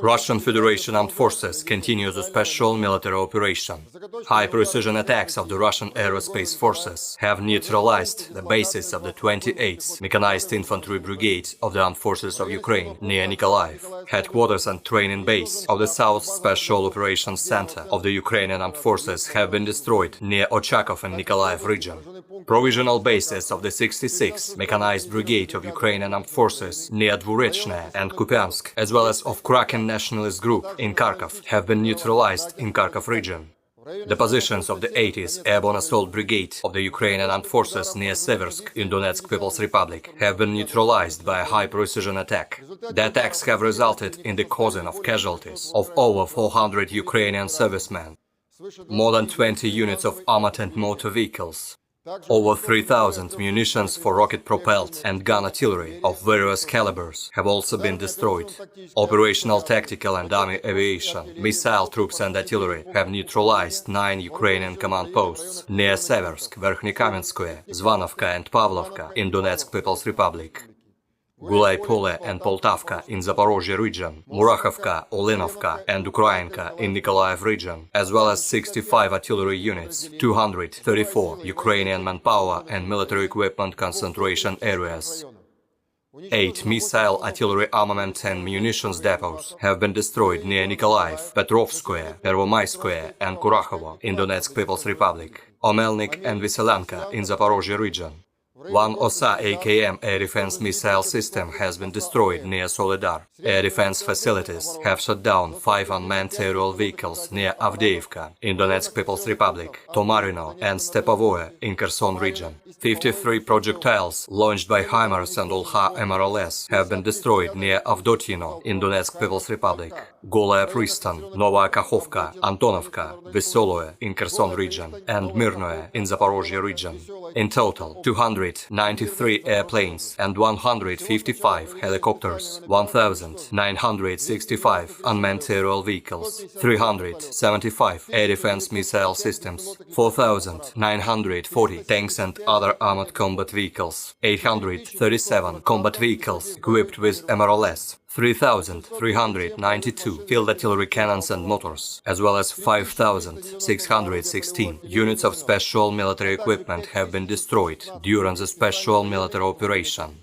Russian Federation Armed Forces continues a special military operation. High-precision attacks of the Russian Aerospace Forces have neutralized the bases of the 28th Mechanized Infantry Brigade of the Armed Forces of Ukraine near Nikolaev, headquarters and training base of the South Special Operations Center of the Ukrainian Armed Forces have been destroyed near Ochakov and Nikolaev region. Provisional bases of the 66th Mechanized Brigade of Ukrainian Armed Forces near Dvurechne and Kupiansk, as well as of Kraken Nationalist Group in Kharkov, have been neutralized in Kharkov region. The positions of the 80th Airborne Assault Brigade of the Ukrainian Armed Forces near Seversk in Donetsk People's Republic have been neutralized by a high-precision attack. The attacks have resulted in the causing of casualties of over 400 Ukrainian servicemen, more than 20 units of armored and motor vehicles, over 3,000 munitions for rocket-propelled and gun artillery of various calibers have also been destroyed. Operational, tactical and army aviation, missile troops and artillery have neutralized 9 Ukrainian command posts near Seversk, Verkhnekamenskoye, Zvanovka and Pavlovka in Donetsk People's Republic, Gulay Pole and Poltavka in Zaporozhye region, Murachovka, Olenovka and Ukrainka in Nikolaev region, as well as 65 artillery units, 234 Ukrainian manpower and military equipment concentration areas. 8 missile, artillery armament and munitions depots have been destroyed near Nikolaev, Petrovskoye, Pervomaiskoye and Kurakhovo in Donetsk People's Republic, Omelnik and Veselanka in Zaporozhye region. 1 OSA AKM air defense missile system has been destroyed near Soledar. Air defense facilities have shot down 5 unmanned aerial vehicles near Avdeivka in Donetsk People's Republic, Tomarino and Stepovoe in Kherson region. 53 projectiles launched by HIMARS and Olha MRLS have been destroyed near Avdotino in Donetsk People's Republic, Golaya Pristan, Nova Kakhovka, Antonovka, Vesoloe in Kherson region, and Mirnoe in Zaporozhye region. In total, 293 airplanes and 155 helicopters, 1,965 unmanned aerial vehicles, 375 air defense missile systems, 4,940 tanks and other armored combat vehicles, 837 combat vehicles equipped with MRLS, 3,392 field artillery cannons and motors, as well as 5,616 units of special military equipment have been destroyed during the special military operation.